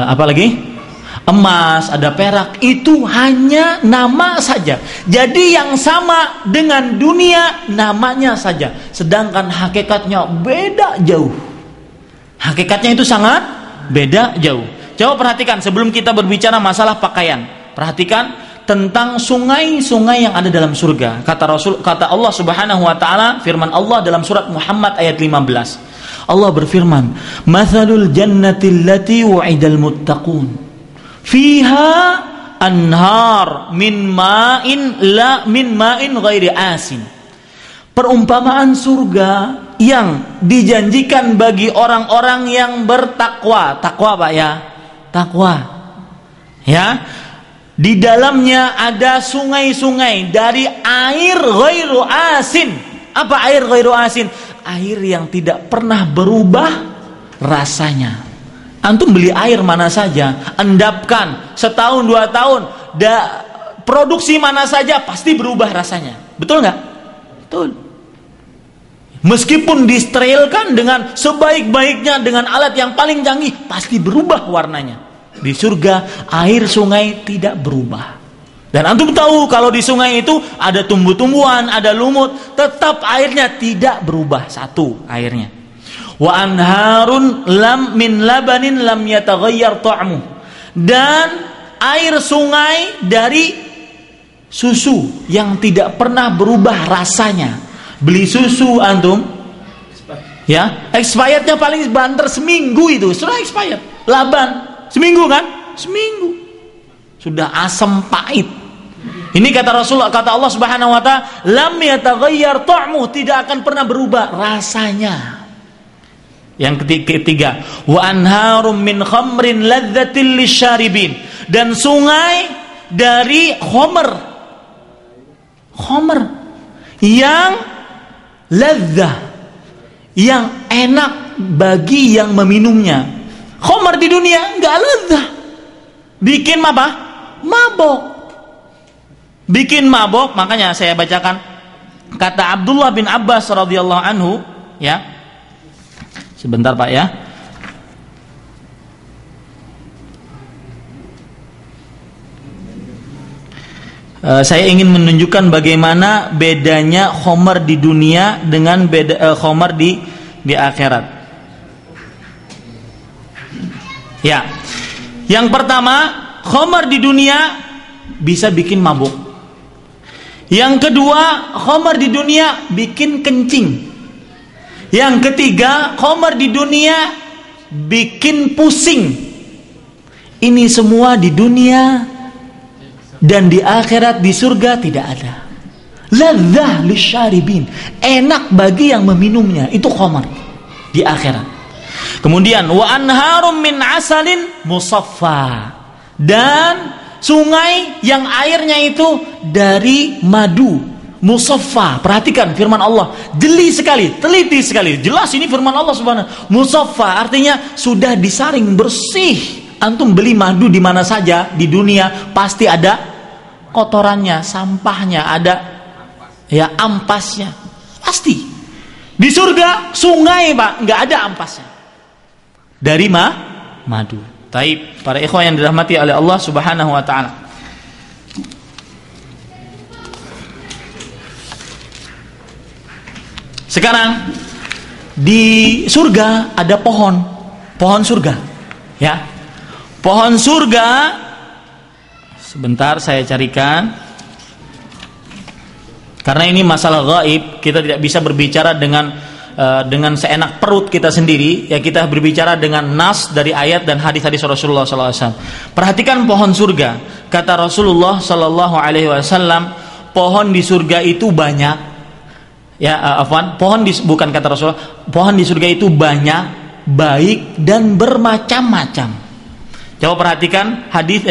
apa lagi? Emas, ada perak. Itu hanya nama saja. Jadi yang sama dengan dunia namanya saja, sedangkan hakikatnya beda jauh. Hakikatnya itu sangat beda jauh. Coba perhatikan sebelum kita berbicara masalah pakaian, perhatikan tentang sungai-sungai yang ada dalam surga. Kata Allah Subhanahu wa taala, firman Allah dalam surat Muhammad ayat 15. Allah berfirman, "Matsalul jannati allati wa'idal muttaqun fiha anhar min ma'in ghairi asin." Perumpamaan surga yang dijanjikan bagi orang-orang yang bertakwa. Takwa, Pak ya? Takwa. Ya. Di dalamnya ada sungai-sungai dari air ghairu asin. Apa air ghairu asin? Air yang tidak pernah berubah rasanya. Antum beli air mana saja, endapkan setahun 2 tahun, produksi mana saja pasti berubah rasanya. Betul nggak? Betul. Meskipun disterilkan dengan sebaik-baiknya dengan alat yang paling canggih, pasti berubah warnanya. Di surga air sungai tidak berubah. Dan antum tahu kalau di sungai itu ada tumbuh-tumbuhan, ada lumut, tetap airnya tidak berubah. Satu airnya. Wa anharun min labanin lam yataghayyar ta'mu. Dan air sungai dari susu yang tidak pernah berubah rasanya. Beli susu antum, ya, expirednya paling banter seminggu itu, sudah expired. Laban seminggu kan? Seminggu. Sudah asam pahit. Ini kata Rasulullah, kata Allah Subhanahu wa taala, lam yataghayyar ta'mu, tidak akan pernah berubah rasanya. Yang ketiga, wa anharum min khamrin ladzatil lisyaribin, dan sungai dari khamr yang ladzah, yang enak bagi yang meminumnya. Khamr di dunia enggak ladzah, bikin apa? Mabok. Bikin mabok. Makanya saya bacakan kata Abdullah bin Abbas radhiyallahu anhu, ya. Sebentar Pak ya. Saya ingin menunjukkan bagaimana bedanya khamar di dunia dengan khamar di akhirat. Ya. Yang pertama, khamar di dunia bisa bikin mabuk. Yang kedua, khamar di dunia bikin kencing. Yang ketiga, khamar di dunia bikin pusing. Ini semua di dunia. Dan di akhirat, di surga tidak ada. Ladzah lisyaribin, enak bagi yang meminumnya. Itu khamar di akhirat. Kemudian wa anharum min asalin musaffa, dan sungai yang airnya itu dari madu musaffa. Perhatikan firman Allah, jeli sekali, teliti sekali. Jelas ini firman Allah Subhanahu. Musaffa artinya sudah disaring bersih. Antum beli madu di mana saja di dunia pasti ada kotorannya, sampahnya, ada ya ampasnya, pasti. Di surga sungai Pak, nggak ada ampasnya. Dari madu. Taib, para ikhwan yang dirahmati oleh Allah Subhanahu wa taala. Sekarang di surga ada pohon surga, ya. Pohon surga, sebentar saya carikan. Karena ini masalah gaib, kita tidak bisa berbicara dengan seenak perut kita sendiri. Ya, kita berbicara dengan nas dari ayat dan hadis-hadis Rasulullah SAW. Perhatikan pohon surga. Kata Rasulullah SAW, pohon di surga itu banyak. Ya, bukan kata Rasulullah. Pohon di surga itu banyak, baik dan bermacam-macam. Coba perhatikan hadis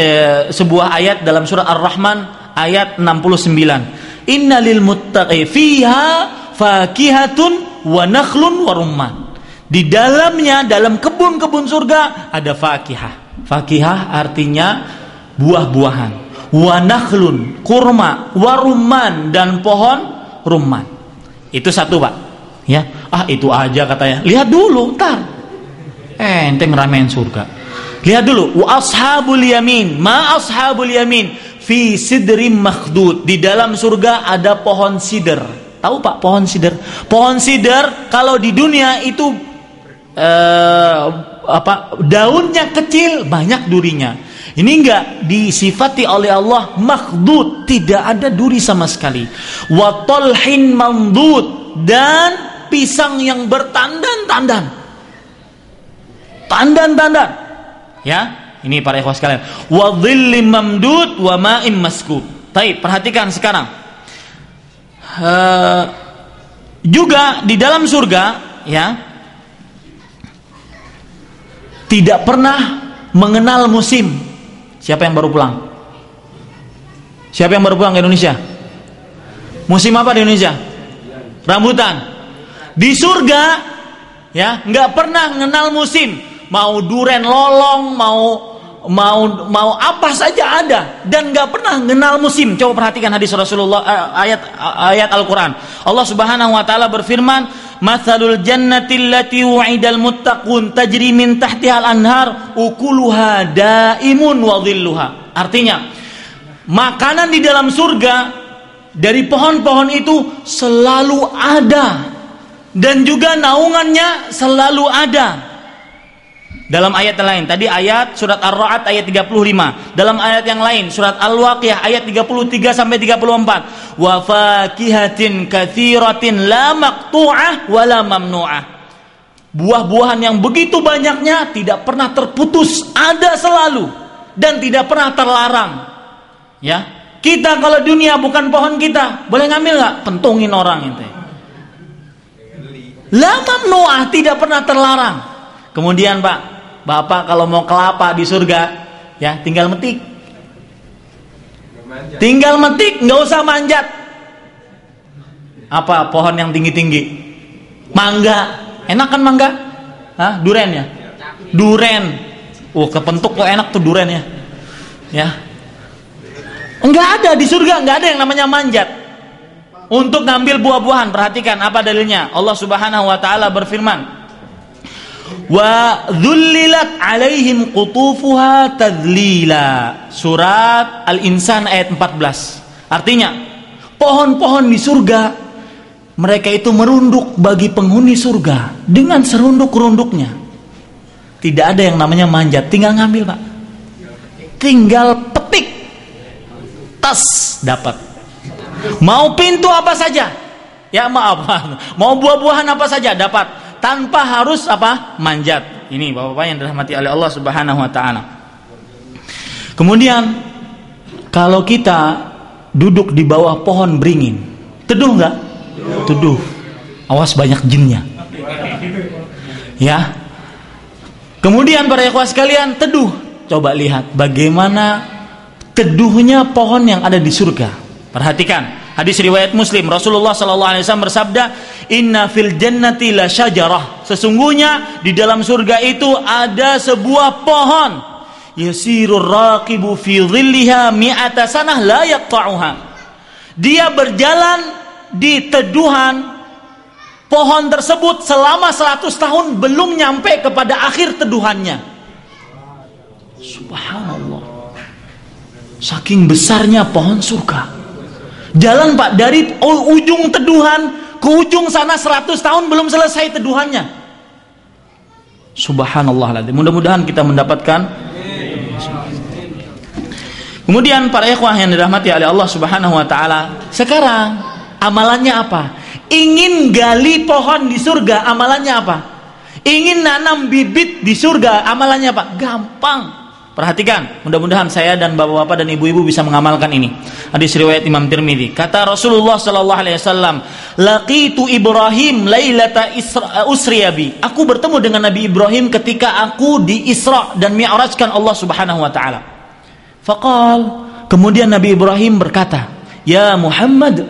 sebuah ayat dalam surah Ar-Rahman ayat 69. Innalil muttaqi fiha fakihatun wa nakhlun wa rumman. Di dalamnya, dalam kebun-kebun surga ada fakihah. Fakihah artinya buah-buahan. Wa nakhlun, kurma, wa rumman, dan pohon rumman. Itu satu Pak. Ya, itu aja katanya. Lihat dulu, ntar. Ente ngeramein surga. Lihat dulu, wa ashabul yamin, ma ashabul yamin fi sidrim makhdud. Di dalam surga ada pohon sidr. Tahu Pak pohon sidr? Pohon sidr kalau di dunia itu daunnya kecil, banyak durinya. Ini enggak disifati oleh Allah makhdud, tidak ada duri sama sekali. Wa talhin mamdud, dan pisang yang bertandan-tandan. Tandan-tandan. Ya, ini para ikhwas sekalian. Wa dhillim mamdud wa ma'im maskub. Baik, perhatikan sekarang. Juga di dalam surga, ya, tidak pernah mengenal musim. Siapa yang baru pulang? Siapa yang baru pulang ke Indonesia? Musim apa di Indonesia? Rambutan. Di surga, ya, nggak pernah mengenal musim. Mau duren lolong, mau apa saja ada, dan nggak pernah mengenal musim. Coba perhatikan hadis Rasulullah, ayat Al-Quran. Allah Subhanahu Wa Taala berfirman, "Matsalul jannati allati wu'idal muttaqun tajri min tahtiha al-anhar ukuluha daimun wa dhilluha." Artinya, makanan di dalam surga dari pohon-pohon itu selalu ada, dan juga naungannya selalu ada. Dalam ayat yang lain, tadi ayat surat Ar-Ra'd ayat 35. Dalam ayat yang lain, surat Al-Waqiah ayat 33 sampai 34. Wa fakihatin katsiratin la maqtu'ah wa la mamnu'ah. Buah-buahan yang begitu banyaknya, tidak pernah terputus, ada selalu, dan tidak pernah terlarang. Ya, kita kalau dunia bukan pohon kita, boleh ngambil nggak? Pentungin orang itu. La mamnu'ah, tidak pernah terlarang. Kemudian Bapak kalau mau kelapa di surga, ya tinggal metik. Tinggal metik, nggak usah manjat. Apa pohon yang tinggi-tinggi? Mangga. Enak kan mangga? Duren ya? Duren. Kepentuk kok enak tuh duren ya. Ya. Enggak ada di surga, enggak ada yang namanya manjat. untuk ngambil buah-buahan. Perhatikan apa dalilnya. Allah Subhanahu wa taala berfirman, wa dzullilat alaihim qutufuha tadlila. Surat Al-Insan ayat 14. Artinya, pohon-pohon di surga mereka itu merunduk bagi penghuni surga dengan serunduk-runduknya. Tidak ada yang namanya manjat, tinggal ngambil, Pak. Tinggal petik, tas dapat. Mau pintu apa saja, ya maaf, mau buah-buahan apa saja dapat, tanpa harus apa? Manjat. Ini Bapak-bapak yang dirahmati oleh Allah Subhanahu wa taala. Kemudian kalau kita duduk di bawah pohon beringin, teduh enggak? Teduh. Awas banyak jinnya. Ya. Kemudian para ikhwah sekalian, teduh. Coba lihat bagaimana teduhnya pohon yang ada di surga. Perhatikan, hadis riwayat Muslim, Rasulullah SAW bersabda, inna fil jannati la syajarah. Sesungguhnya di dalam surga itu ada sebuah pohon, yasirur raqibu fi dhilliha mi'ata sanah la yaqta'uha. Dia berjalan di teduhan pohon tersebut selama 100 tahun belum nyampe kepada akhir teduhannya. Subhanallah. Saking besarnya pohon surga. Jalan, Pak, dari ujung teduhan ke ujung sana 100 tahun belum selesai teduhannya. Subhanallah. Mudah-mudahan kita mendapatkan. Kemudian para ikhwah yang dirahmati oleh Allah Subhanahu wa taala, sekarang amalannya apa? Ingin gali pohon di surga, amalannya apa? Ingin nanam bibit di surga, amalannya apa? Gampang. Perhatikan, mudah-mudahan saya dan bapak-bapak dan ibu-ibu bisa mengamalkan ini. Hadis riwayat Imam Tirmidzi. Kata Rasulullah sallallahu alaihi wasallam, "Laqitu Ibrahim lailata usriya bi." Aku bertemu dengan Nabi Ibrahim ketika aku di Isra dan Mi'rajkan Allah Subhanahu wa taala. Faqal, kemudian Nabi Ibrahim berkata, "Ya Muhammad,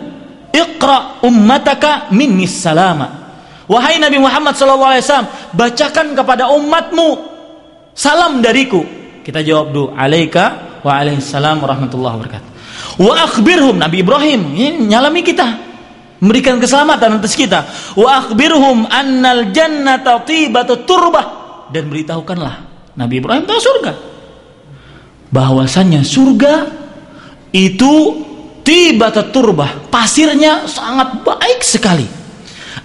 iqra ummataka minni salama." Wahai Nabi Muhammad sallallahu alaihi wasallam, bacakan kepada umatmu salam dariku. Kita jawab dulu, alaika wa alaihissalam warahmatullahi wabarakatuh. Wa akhbirhum, Nabi Ibrahim ini nyalami kita, memberikan keselamatan atas kita. Wa akhbirhum annal jannata tibatu turbah, dan beritahukanlah Nabi Ibrahim tahu surga, bahwasannya surga itu tibatu turbah, pasirnya sangat baik sekali.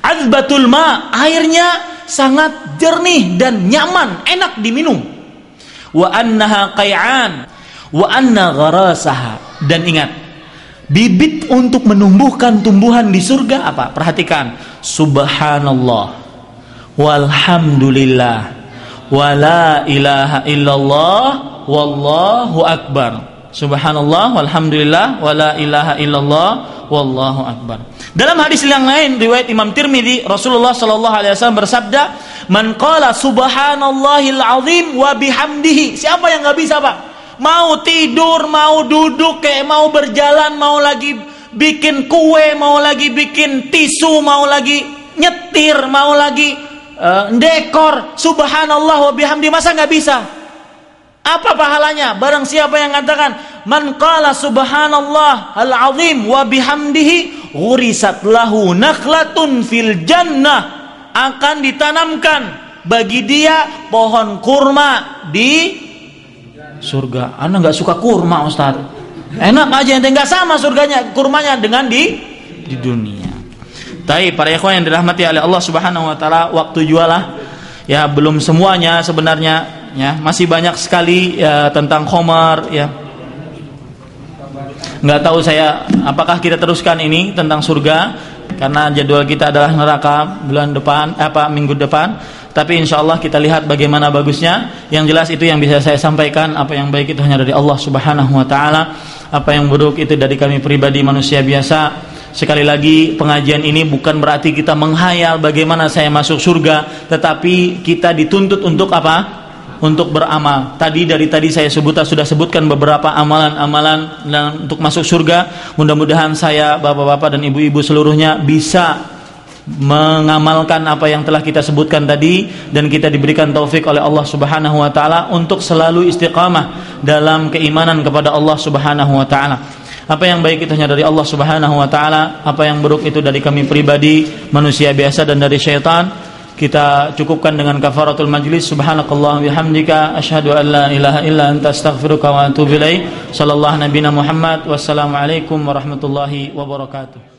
Azbatul ma, airnya sangat jernih dan nyaman, enak diminum. Wa annaha qai'an wa anna gharasaha, dan ingat, bibit untuk menumbuhkan tumbuhan di surga apa? Perhatikan, subhanallah walhamdulillah wa la ilaha illallah wallahu akbar. Subhanallah walhamdulillah wa la ilaha illallah wallahu akbar. Dalam hadis yang lain riwayat Imam Tirmidzi, Rasulullah sallallahu alaihi wasallam bersabda, "Man qala subhanallahil azim wa bihamdihi." Siapa yang enggak bisa, Pak? Mau tidur, mau duduk, kayak mau berjalan, mau lagi bikin kue, mau lagi bikin tisu, mau lagi nyetir, mau lagi dekor, subhanallah wa bihamdihi, masa enggak bisa? Apa pahalanya? Barang siapa yang mengatakan man qala subhanallah al-azim wa bihamdihi ghurisat lahu nakhlatun fil jannah, akan ditanamkan bagi dia pohon kurma di surga. Anda nggak suka kurma, Ustaz? Enak aja, ente nggak sama surganya kurmanya dengan di dunia. Tapi para ikhwan yang dirahmati oleh Allah Subhanahu wa taala, waktu jualah ya belum semuanya sebenarnya. Ya, masih banyak sekali ya, tentang khamar ya. Nggak tahu saya apakah kita teruskan ini tentang surga, karena jadwal kita adalah neraka bulan depan, minggu depan. Tapi insya Allah kita lihat bagaimana bagusnya. Yang jelas itu yang bisa saya sampaikan. Apa yang baik itu hanya dari Allah Subhanahu wa taala. Apa yang buruk itu dari kami pribadi manusia biasa. Sekali lagi, pengajian ini bukan berarti kita menghayal bagaimana saya masuk surga, tetapi kita dituntut untuk apa? Untuk beramal. Dari tadi saya sudah sebutkan beberapa amalan-amalan untuk masuk surga. Mudah-mudahan saya, bapak-bapak dan ibu-ibu seluruhnya bisa mengamalkan apa yang telah kita sebutkan tadi, dan kita diberikan taufik oleh Allah Subhanahu wa taala untuk selalu istiqamah dalam keimanan kepada Allah Subhanahu wa taala. Apa yang baik itu hanya dari Allah Subhanahu wa taala, apa yang buruk itu dari kami pribadi, manusia biasa dan dari syaitan. Kita cukupkan dengan kafaratul majlis. Subhanakallahumma bihamdika asyhadu an la ilaha illa anta astaghfiruka wa atubu ilaik. Sallallahu nabiyana Muhammad. Wassalamualaikum warahmatullahi wabarakatuh.